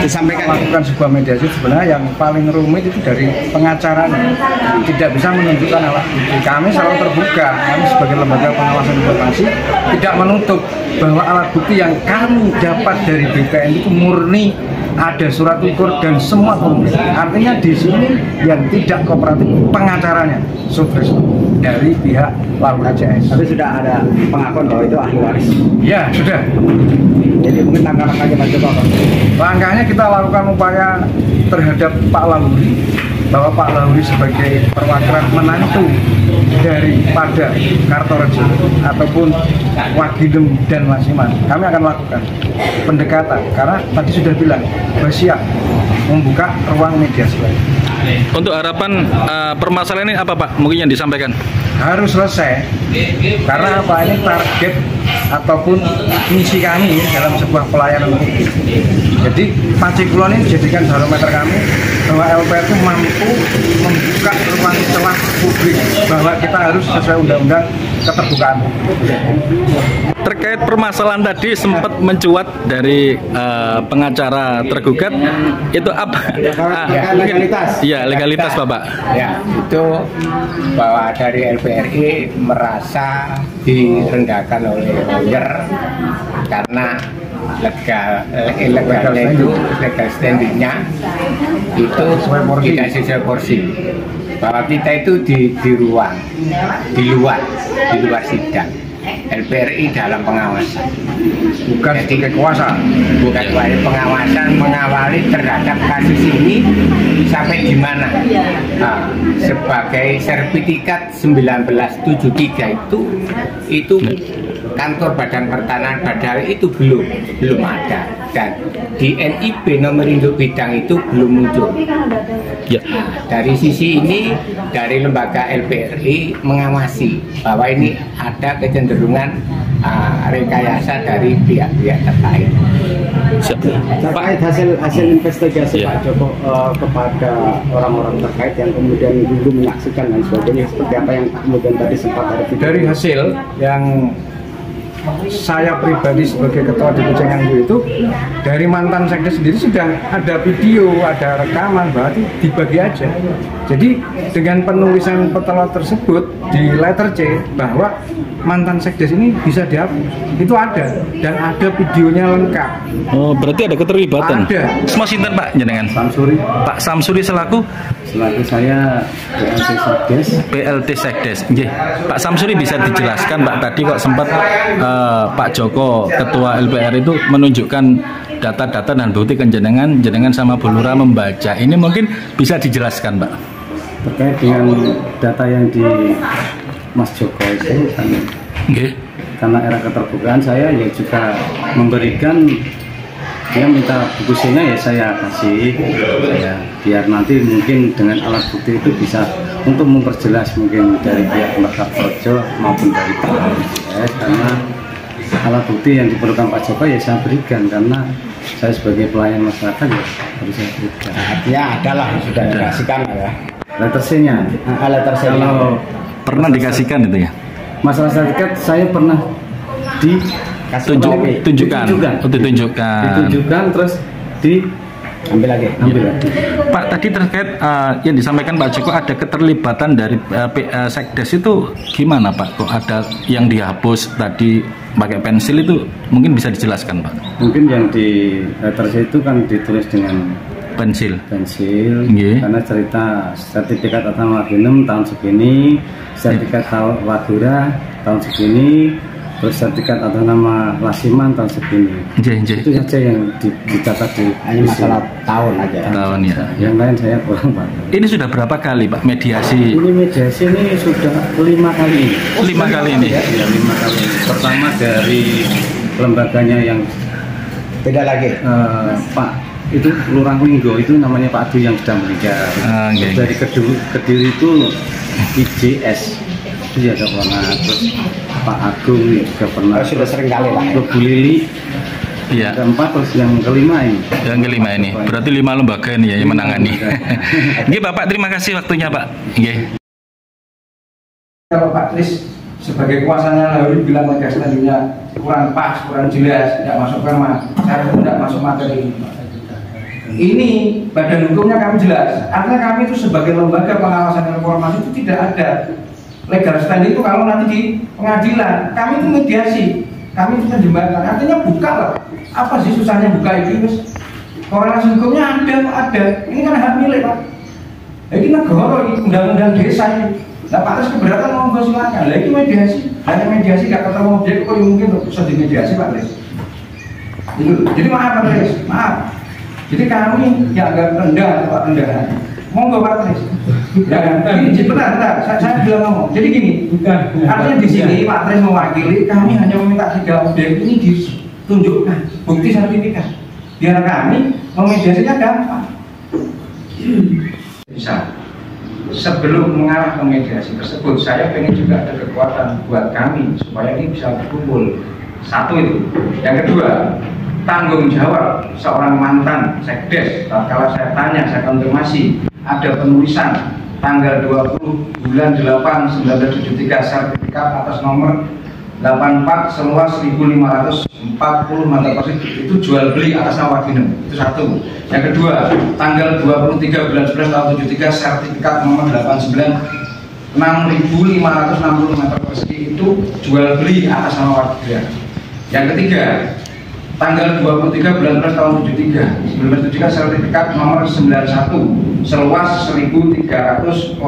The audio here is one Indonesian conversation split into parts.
disampaikan melakukan sebuah mediasi sebenarnya yang paling rumit itu dari pengacaranya tidak bisa menunjukkan alat bukti. Kami selalu terbuka, kami sebagai lembaga pengawasan informasi tidak menutup bahwa alat bukti yang kami dapat dari BPN itu murni ada surat ukur dan semua komplit. Artinya di sini yang tidak kooperatif pengacaranya Sutrisno dari pihak Laura CS. tapi sudah ada pengakuan bahwa itu ahli waris. Ya sudah. Jadi mungkin langkah-langkahnya Pak Joko apa? Langkahnya kita lakukan upaya terhadap Pak Lahuri, bahwa Pak Lahuri sebagai perwakilan menantu daripada Kartorejo ataupun Waginem dan Lasiman, kami akan lakukan pendekatan karena tadi sudah bilang siap membuka ruang mediasi. Untuk harapan permasalahan ini apa Pak? Mungkin yang disampaikan Harus selesai karena apa, ini target ataupun misi kami dalam sebuah pelayanan publik. Jadi Pacikulon ini dijadikan barometer kami bahwa LPR itu mampu membuka ruang celah publik, bahwa kita harus sesuai undang-undang keterbukaan. terkait permasalahan tadi sempat mencuat dari pengacara tergugat, itu apa? Legalitas. Iya, legalitas Bapak. Ya, itu bahwa dari LPRI merasa direndahkan oleh lawyer karena legalnya itu, legal standingnya itu tidak sesuai porsi. Bahwa kita itu di ruang, di luar sidang. LPRI dalam pengawasan, Bukan sebagai kuasa. bukan pengawasan, mengawali terhadap kasus ini sampai di mana. Nah, sebagai sertifikat 1973 itu kantor Badan Pertanahan padahal itu belum ada, dan di NIB nomor induk bidang itu belum muncul. Ya. Dari sisi ini, dari lembaga LPRI mengawasi bahwa ini ada kecenderungan rekayasa dari pihak-pihak terkait. Terkait hasil investigasi Ya. Pak Joko kepada orang-orang terkait yang kemudian dulu menyaksikan dan sebagainya, seperti apa yang kemudian tadi sempat ada video. Dari hasil yang saya pribadi sebagai ketua DPC Nganggu itu, dari mantan sekdes sendiri sudah ada video, ada rekaman, bahwa itu dibagi aja. Jadi dengan penulisan petelot tersebut di letter C bahwa mantan sekdes ini bisa dihapus, itu ada, dan ada videonya lengkap. Oh, berarti ada keterlibatan. Ada. Mas Sinten Pak jenengan? Samsuri, Pak Samsuri selaku saya PLT Sekdes. PLT Sekdes. Nggih. Pak Samsuri bisa dijelaskan Pak, tadi kok sempat Pak Joko ketua LPR itu menunjukkan data-data dan bukti jenengan sama Bu Lura membaca. Ini mungkin bisa dijelaskan Pak. Terkait dengan data yang di Mas Joko itu kan, Nggih. karena era keterbukaan saya ya juga memberikan, dia minta buku C-nya ya saya kasih, biar nanti mungkin dengan alat bukti itu bisa untuk memperjelas mungkin dari pihak Kartorejo maupun dari Pak LPS, karena alat bukti yang diperlukan Pak Joko ya saya berikan, karena saya sebagai pelayan masyarakat ya harus saya berikan. Ya adalah sudah dikasihkan ya. Letter C-nya, Letter C. kalau Pernah dikasihkan itu ya? masalah sertifikat saya pernah Ditunjukkan. ditunjukkan terus Ambil lagi. diambil lagi. Pak, tadi terkait yang disampaikan Pak Joko ada keterlibatan dari Sekdes itu gimana Pak? Kok ada yang dihapus tadi pakai pensil itu, mungkin bisa dijelaskan Pak? Mungkin yang di letter C itu kan ditulis dengan Pensil. Nggih. karena cerita sertifikat atas Waginem tahun segini, sertifikat Wadura tahun segini, terus sertifikat atas nama Lasiman tahun segini. Nggih. Itu saja yang dicatat di Hanya masalah tahun aja. Tahun ya. yang lain saya kurang Pak. Ini sudah berapa kali Pak mediasi? Ini mediasi ini sudah 5 kali. 5 kali ini. Ya, 5 kali. Pertama dari lembaganya yang Beda lagi. Pak itu Lurah Linggo, itu namanya Pak Adu yang sudah meninggal. Okay. Dari Kediri itu IJS itu juga pernah, terus Pak Agung juga pernah. Sudah sering kali lah. Bu Lili, Iya. keempat, terus yang kelima ini. Yang kelima ini. Berarti 5 lembaga ini ya yang menangani. Nggih Bapak, terima kasih waktunya Pak. Nggih. Kalau Pak Tris sebagai kuasanya Lahuri bilang legas selanjutnya kurang pas, kurang jelas, tidak masuk karma, saya tidak masuk materi ini. Ini badan hukumnya kami jelas. Artinya kami itu sebagai lembaga pengawasan informasi itu tidak ada legal stand itu kalau nanti di pengadilan. Kami itu mediasi, kami itu menjembatkan. Artinya buka lah. Apa sih susahnya buka itu? Korelasi hukumnya ada, Pak, ada. Ini kan hak milik, Pak. Ini negara, ini undang-undang desa ini. Nah, Pak Tris keberatan mau silakan. Lah itu mediasi. Hanya mediasi gak ketemu objek kok mungkin bisa dimediasi, Pak Tris. Jadi maaf, Pak Tris, maaf. Jadi kami yang agak rendah, Pak, rendahan. Monggo Pak Tris. Ya kan? Bentar, saya bilang ngomong. Jadi gini, artinya di sini Pak Tris mewakili, kami hanya meminta 3 objek ini ditunjukkan bukti sertifikat. Biar kami memediasinya gampang. Bisa. Sebelum mengarah ke mediasi tersebut, saya pengen juga ada kekuatan buat kami supaya ini bisa berkumpul. Satu itu. Yang kedua, tanggung jawab seorang mantan sekdes. Kalau saya tanya, saya konfirmasi, ada penulisan tanggal 20 bulan 8 1973 sertifikat atas nomor 84 seluas 1540 meter persegi itu jual beli atas nama Wadinem. Itu satu. Yang kedua, tanggal 23 bulan 11 tahun 73 sertifikat nomor 89 6560 meter persegi itu jual beli atas nama Wadinem. Yang ketiga, tanggal 23 bulan 11 tahun 73 sertifikat nomor 91 seluas 1308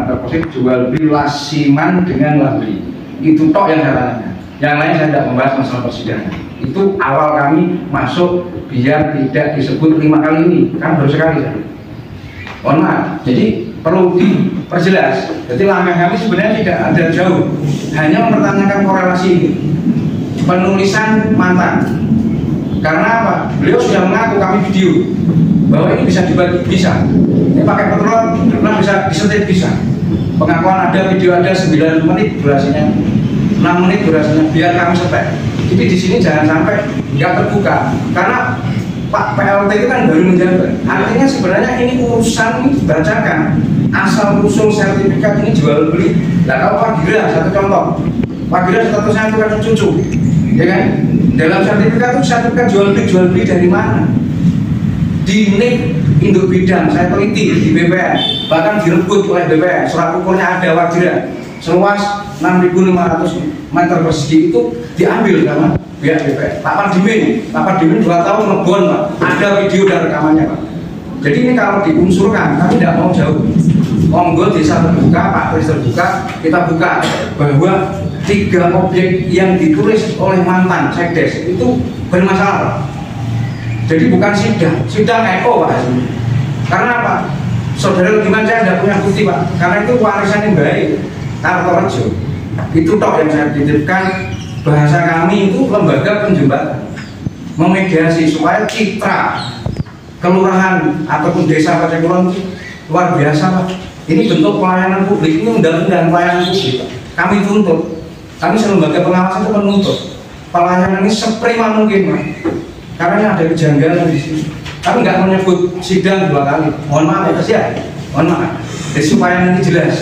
meter persegi jual beli lasiman dengan labeli. Itu tok yang saya tanya. Yang lain saya tidak membahas masalah persidangan. Itu awal kami masuk biar tidak disebut 5 kali ini, kan baru sekali saya. Mohon maaf. Jadi perlu diperjelas. Jadi lameh kami sebenarnya tidak ada jauh, hanya mempertanyakan korelasi ini. Penulisan mantan. Karena apa? Beliau sudah mengaku, kami video bahwa ini bisa dibagi, bisa. Ini pakai petrol, bisa disetir, bisa. Pengakuan ada, video ada, 9 menit durasinya, 6 menit durasinya, biar kami setek. Jadi di sini jangan sampai nggak terbuka, karena Pak PLT itu kan baru menjabat. Artinya sebenarnya ini urusan ini dibacakan, asal usul sertifikat ini jual beli. Nah kalau Pak Gira, satu contoh, Pak Gira statusnya itu kan cucu, ya kan? Dalam sertifikat itu sertifikat jual beli dari mana? Di NIK induk bidang saya teliti di BPN, bahkan direbut oleh BPN, surat ukurnya ada Wadira seluas 6500 meter persegi itu diambil sama pihak BPN. Pak Pardimin 2 tahun ngebon, Pak, ada video dan rekamannya, Pak. Jadi ini kalau diunsurkan, kami tidak mau jauh. Monggo desa terbuka, Pak Tris terbuka, kita buka bahwa 3 objek yang ditulis oleh mantan sekdes itu bermasalah, Pak. Jadi bukan sidang EO, Pak. Karena apa? Saudara Ludiman saya tidak punya bukti, Pak. Karena itu warisan yang baik, Kartorejo. Itu tok yang saya titipkan. Bahasa kami itu lembaga penjembatan, memediasi supaya citra kelurahan ataupun desa Pacek Kulon itu luar biasa, Pak. Ini bentuk pelayanan publik, ini undang-undang pelayanan publik, Pak. Kami tuntut, kami sebagai lembaga pengawasan itu menuntut pelayanan ini seprima mungkin, Pak. Karena ada kejanggalan di sini. Kami nggak menyebut sidang 2 kali. Mohon maaf ya, mohon maaf. Jadi supaya nanti jelas.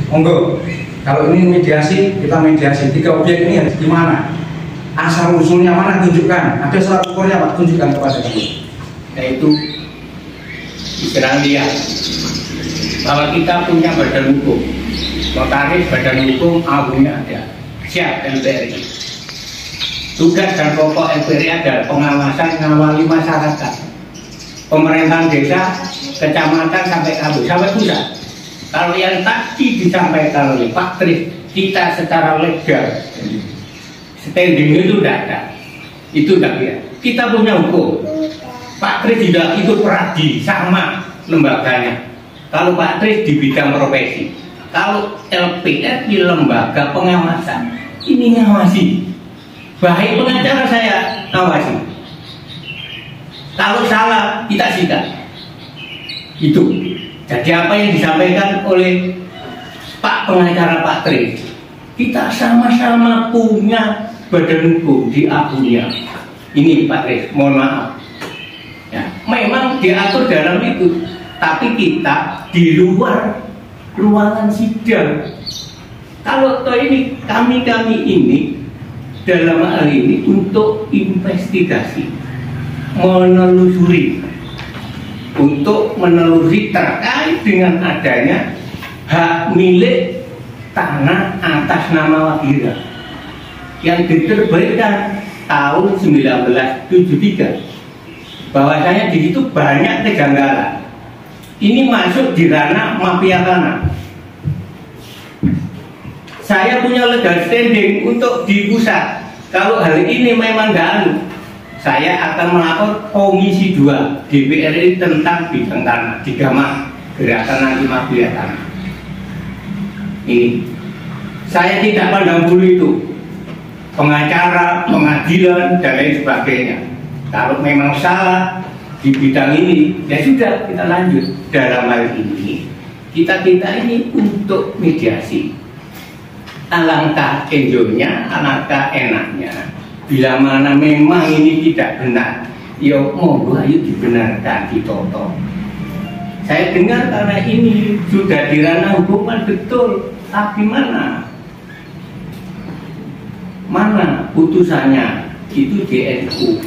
Monggo. Kalau ini mediasi, kita mediasi 3 objek ini di mana? Asal usulnya mana tunjukkan. Ada surat ukurnya, Pak, tunjukkan kepada kami. Yaitu Australia. Bahwa kita punya badan hukum. Notaris badan hukum abunya ada. Siap LPRI. Tugas dan pokok LPRI adalah pengawasan, ngawali masyarakat, pemerintahan desa, kecamatan sampai kampung, sampai pusat. Kalau yang tadi disampaikan oleh Pak Tris, kita secara legal standing itu tidak ada, itu tidak ada. Kita punya hukum. Pak Tris tidak ikut peradi sama lembaganya. Kalau Pak Tris di bidang profesi, kalau LPR di lembaga pengawasan, ini ngawasi. Baik pengacara saya awasi. Kalau salah kita sikat. Itu. Jadi apa yang disampaikan oleh Pak pengacara Pak Tris, kita sama-sama punya badan hukum di Abunia. Ini Pak Tris, mohon maaf. Ya, memang diatur dalam itu, tapi kita di luar ruangan sidang. Kalau toh ini kami ini dalam hal ini untuk investigasi, menelusuri untuk meneluri terkait dengan adanya hak milik tanah atas nama Wagira yang diterbitkan tahun 1973. Bahwasanya di situ banyak kejanggalan. Ini masuk di ranah mafia tanah. Saya punya legal standing untuk di pusat. Kalau hari ini memang tidak, saya akan melapor Komisi 2 DPR RI tentang bidang tanah di Gamah, Gerakan Anti Mafia Tanah. Ini saya tidak pandang bulu itu, pengacara, pengadilan dan lain sebagainya. Kalau memang salah di bidang ini, ya sudah, kita lanjut. Dalam hal ini kita ini untuk mediasi. Alangkah enjoynya, alangkah enaknya. Bila mana memang ini tidak benar, ya monggo ayo dibenarkan, ditoto. Saya dengar karena ini sudah di ranah hukuman betul, tapi mana putusannya itu di NU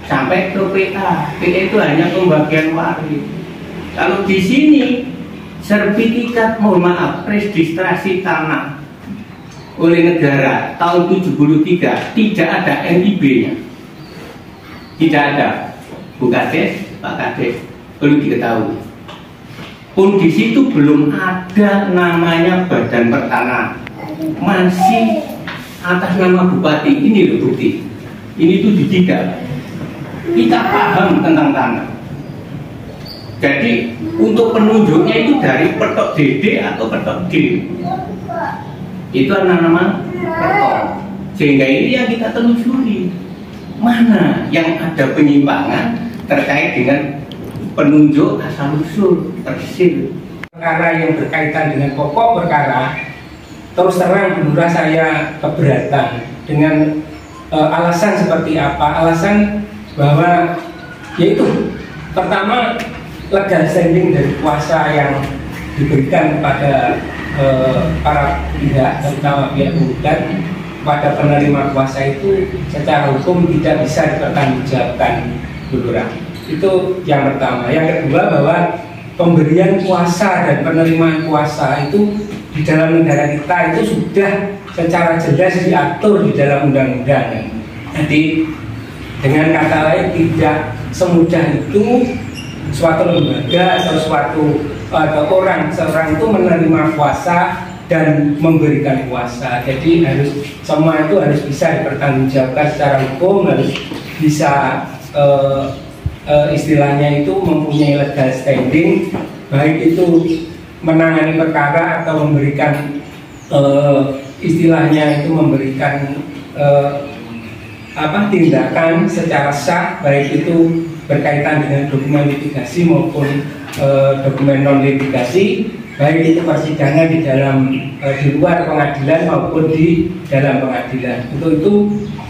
sampai ke PA. PA itu hanya pembagian waris. Kalau di sini sertifikat, mohon maaf, registrasi tanah oleh negara tahun 73 tidak ada NIB-nya, tidak ada. Bu Kades, Pak Kades, perlu diketahui. Pun di situ belum ada namanya badan pertanahan, masih atas nama bupati. Ini loh bukti. Ini 73. Kita paham tentang tanah. Jadi untuk penunjuknya itu dari petok DD atau petok D. Itu nama petok. Sehingga ini yang kita telusuri. Mana yang ada penyimpangan terkait dengan penunjuk asal usul persil. Perkara yang berkaitan dengan pokok perkara, terus terang Bu Lurah saya keberatan dengan alasan seperti apa? Alasan bahwa yaitu pertama, legal standing dari kuasa yang diberikan kepada para pihak, terutama pihak penggugat, pada penerima kuasa itu secara hukum tidak bisa dipertanggungjawabkan, Bu Lurah. Itu yang pertama. Yang kedua, bahwa pemberian kuasa dan penerimaan kuasa itu di dalam negara kita itu sudah secara jelas diatur di dalam undang-undang. Jadi dengan kata lain, tidak semudah itu suatu lembaga atau seorang itu menerima kuasa dan memberikan kuasa. Jadi semua itu harus bisa dipertanggungjawabkan secara hukum, harus bisa istilahnya itu mempunyai legal standing, baik itu menangani perkara atau memberikan istilahnya itu memberikan tindakan secara sah, baik itu berkaitan dengan dokumen litigasi maupun dokumen non litigasi, baik itu persidangan di luar pengadilan maupun di dalam pengadilan. Untuk itu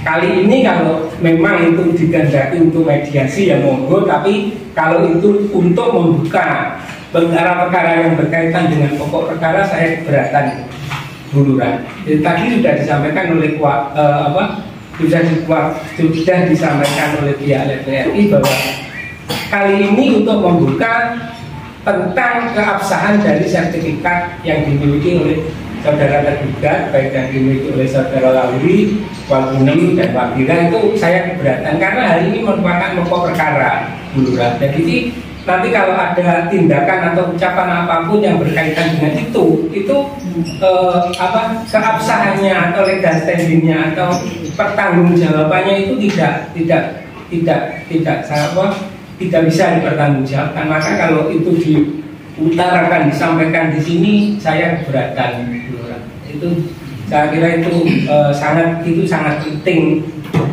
kali ini kalau memang itu digandaki untuk mediasi ya monggo, tapi kalau itu untuk membuka perkara-perkara yang berkaitan dengan pokok perkara, saya keberatan, Bu Lurah. Tadi sudah disampaikan oleh sudah disampaikan oleh pihak LPRI bahwa kali ini untuk membuka tentang keabsahan dari sertifikat yang dimiliki oleh saudara tergugat, baik yang dimiliki oleh saudara Lauri, Walbuni, dan Wagira, itu saya keberatan karena hari ini merupakan pokok perkara, Bu Lurah. Jadi nanti kalau ada tindakan atau ucapan apapun yang berkaitan dengan itu keabsahannya atau legal standingnya atau pertanggungjawabannya itu tidak bisa dipertanggungjawabkan. Maka kalau itu diutarakan, disampaikan di sini, saya keberatan, Bu Lurah. Itu saya kira itu sangat penting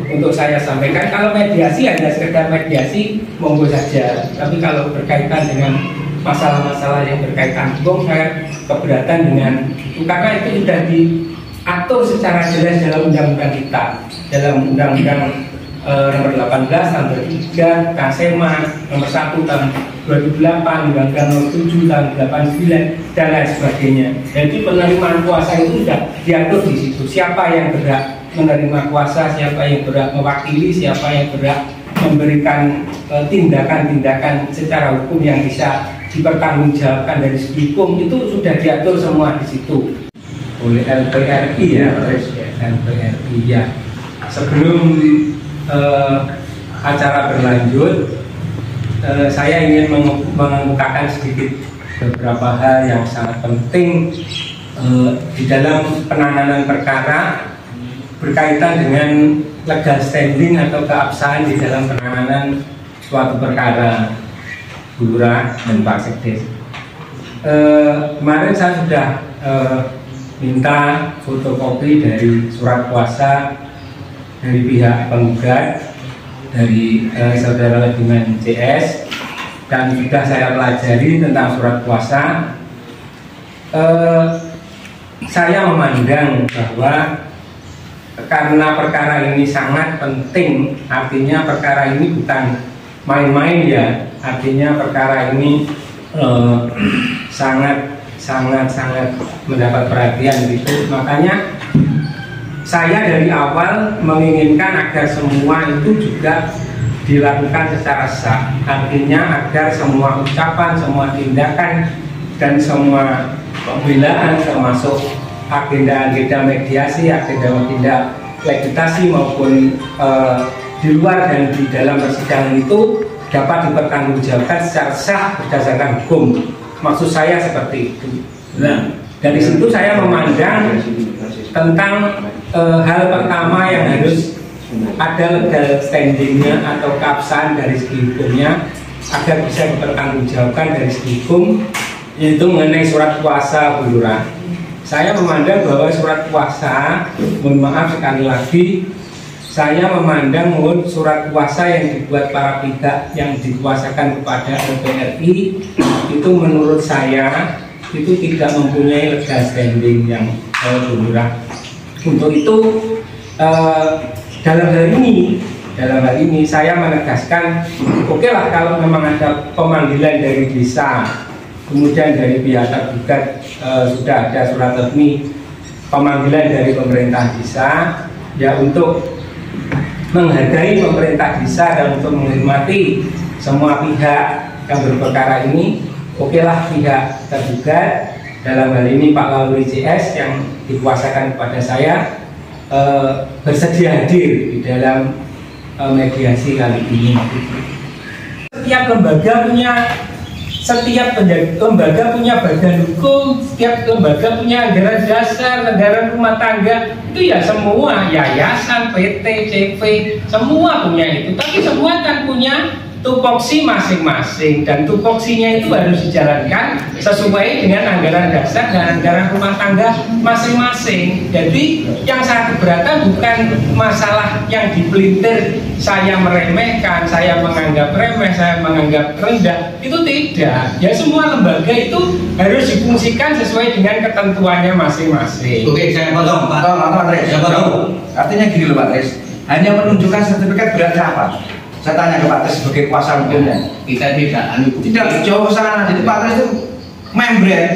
untuk saya sampaikan. Kalau mediasi hanya sekedar mediasi, monggo saja. Tapi kalau berkaitan dengan masalah-masalah yang berkaitan hukum, saya keberatan dengan itu karena itu sudah diatur secara jelas dalam undang-undang kita, dalam undang-undang nomor 18 tahun 2003, KSEMA nomor 1 tahun 2008, undang-undang nomor 7 tahun 89 dan lain sebagainya. Jadi penerimaan kuasa itu sudah diatur di situ. Siapa yang berhak menerima kuasa, siapa yang berhak mewakili, siapa yang berhak memberikan tindakan-tindakan secara hukum yang bisa dipertanggungjawabkan dari segi hukum itu sudah diatur semua di situ oleh LPRI ya, LPRI ya. Sebelum acara berlanjut, saya ingin mengemukakan sedikit beberapa hal yang sangat penting di dalam penanganan perkara berkaitan dengan legal standing atau keabsahan di dalam penanganan suatu perkara Bu Lurah dan Pak Sekdes. Kemarin saya sudah minta fotokopi dari surat kuasa dari pihak penggugat, dari saudara Lediman CS, dan sudah saya pelajari tentang surat kuasa. Saya memandang bahwa karena perkara ini sangat penting, artinya perkara ini bukan main-main ya, artinya perkara ini sangat mendapat perhatian gitu. Makanya saya dari awal menginginkan agar semua itu juga dilakukan secara sah, artinya agar semua ucapan, semua tindakan, dan semua pembelaan termasuk agenda-agenda mediasi, agenda-agenda legislasi maupun di luar dan di dalam persidangan itu dapat dipertanggungjawabkan secara sah berdasarkan hukum. Maksud saya seperti itu. Nah, dari situ saya memandang tentang hal pertama yang harus ada legal standingnya atau keabsahan dari segi hukumnya agar bisa dipertanggungjawabkan dari segi hukum, yaitu mengenai surat kuasa Bu Lurah. Saya memandang bahwa surat kuasa, mohon maaf sekali lagi, saya memandang surat kuasa yang dibuat para pihak yang dikuasakan kepada LPRI itu menurut saya itu tidak mempunyai legal standing yang Bu Lurah. Untuk itu dalam hal ini saya menegaskan, oke lah kalau memang ada pemanggilan dari desa, kemudian dari pihak tergugat sudah ada surat resmi pemanggilan dari pemerintah desa, ya untuk menghargai pemerintah desa dan untuk menghormati semua pihak yang berperkara ini, oke lah pihak tergugat dalam hal ini Pak Lauri CS yang dikuasakan kepada saya bersedia hadir di dalam mediasi kali ini. Setiap lembaga punya badan hukum, setiap lembaga punya anggaran dasar, anggaran rumah tangga, itu ya semua yayasan, PT, CV, semua punya itu. Tapi semua kan punya tupoksi masing-masing, dan tupoksinya itu harus dijalankan sesuai dengan anggaran dasar dan anggaran rumah tangga masing-masing. Jadi yang saya keberatan bukan masalah yang dipelintir, saya meremehkan, saya menganggap remeh, saya menganggap rendah, itu tidak. Ya semua lembaga itu harus difungsikan sesuai dengan ketentuannya masing-masing. Oke, saya potong Pak. Saya potong. Artinya gini loh Pak Tris, hanya menunjukkan sertifikat berarti apa? Saya tanya ke Pak Tris sebagai kuasa hukumnya. Kita tidak jauh ke sana. Jadi Pak Tris itu membran.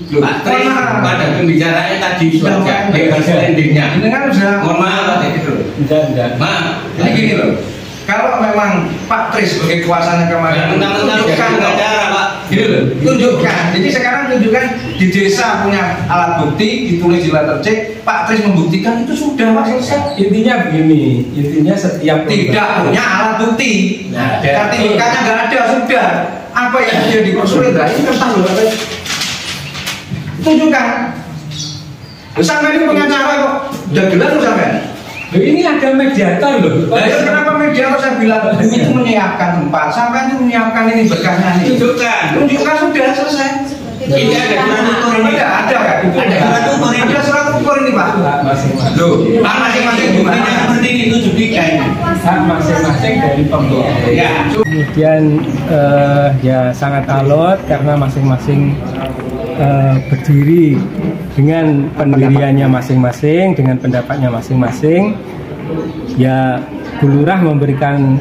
Pak Tris pada pembicaraannya tadi saja legal standingnya. Ini kan sudah. Mohon maaf Pak itu. Enggak. Maaf. Jadi gini loh. Kalau memang Pak Tris sebagai kuasanya kemarin tunjukkan acara Pak. Gitu loh. Tunjukkan. Jadi sekarang tunjukkan di desa punya alat bukti, ditulis di letter C, Pak Tris membuktikan itu sudah Pak selesai. Intinya begini, intinya setiap tidak punya alat bukti. Nah, sertifikatnya nggak ada, sudah. Apa yang dia dipersulit? Ini kertas loh. Tunjukkan. Sampai ini pengacara kok. Udah jelas loh sampai. Ini ada mediator loh. Kenapa mediator saya bilang itu menyiapkan tempat, sampai itu menyiapkan ini berkahnya nih. Tunjukkan sudah selesai. Ini ada surat ukur ini. Ada kan? Ada surat ukur ini. Ada surat ukur ini Pak. Masing-masing. Loh, masing-masing gimana? Seperti itu juga. Hak masing-masing dari pembuat. Ya. Kemudian ya sangat alot karena masing-masing berdiri dengan pendiriannya masing-masing, dengan pendapatnya masing-masing. Ya Bu Lurah memberikan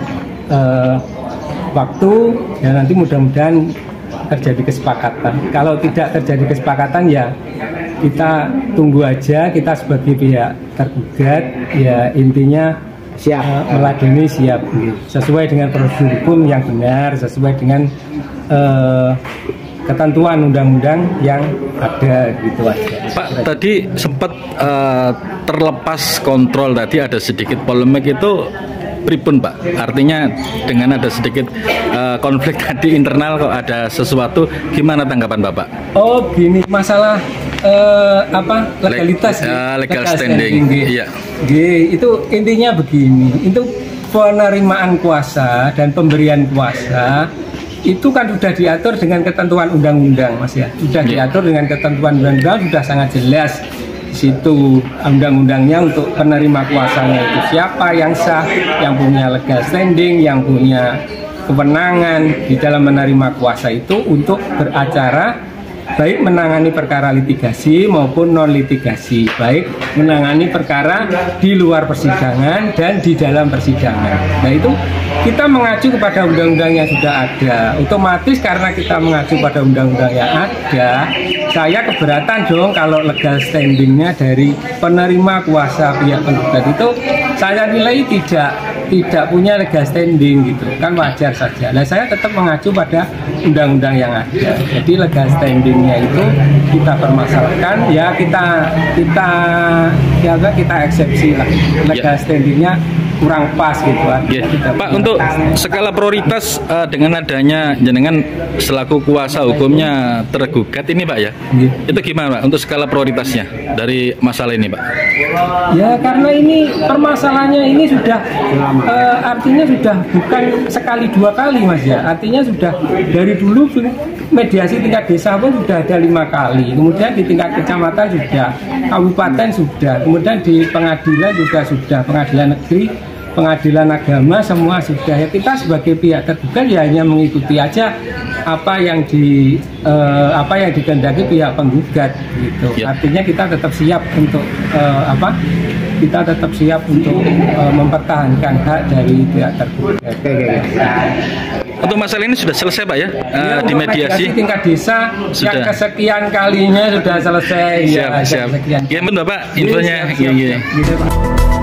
waktu, ya nanti mudah-mudahan terjadi kesepakatan. Kalau tidak terjadi kesepakatan ya kita tunggu aja, kita sebagai pihak tergugat ya intinya siap meladeni siap sesuai dengan prosedur hukum yang benar, sesuai dengan ketentuan undang-undang yang ada gitu aja. Pak, tadi sempat terlepas kontrol, tadi ada sedikit polemik itu pripun Pak? Artinya dengan ada sedikit konflik tadi internal kok ada sesuatu, gimana tanggapan Bapak? Oh gini, masalah legalitas legal standing. Iya. Itu intinya begini, itu penerimaan kuasa dan pemberian kuasa itu kan sudah diatur dengan ketentuan undang-undang, Mas ya. Sudah diatur dengan ketentuan undang-undang, sudah sangat jelas di situ undang-undangnya untuk penerima kuasanya itu siapa yang sah, yang punya legal standing, yang punya kewenangan di dalam menerima kuasa itu untuk beracara, baik menangani perkara litigasi maupun non litigasi, baik menangani perkara di luar persidangan dan di dalam persidangan. Nah itu kita mengacu kepada undang-undang yang sudah ada. Otomatis karena kita mengacu pada undang-undang yang ada, saya keberatan dong kalau legal standingnya dari penerima kuasa pihak penggugat itu saya nilai tidak punya legal standing gitu, kan wajar saja. Nah saya tetap mengacu pada undang-undang yang ada. Jadi legal standingnya itu kita permasalahkan, ya kita eksepsi lah. Legal standingnya kurang pas gitu kan. Pak, untuk skala prioritas dengan adanya jenengan selaku kuasa hukumnya tergugat ini Pak ya, itu gimana Pak untuk skala prioritasnya dari masalah ini Pak? Ya karena ini permasalahannya ini sudah artinya sudah bukan sekali dua kali Mas ya, artinya sudah dari dulu mediasi tingkat desa pun sudah ada 5 kali, kemudian di tingkat kecamatan sudah, kabupaten sudah, kemudian di pengadilan juga sudah, pengadilan negeri, pengadilan agama, semua sudah. Ya kita sebagai pihak tergugat ya hanya mengikuti aja apa yang dikehendaki pihak penggugat gitu. Artinya kita tetap siap untuk kita tetap siap untuk mempertahankan hak dari pihak tergugat. Untuk masalah ini sudah selesai Pak ya, di mediasi tingkat desa sudah. Yang kesekian kalinya sudah selesai. Siap. Ya, Bapak infonya. Siap.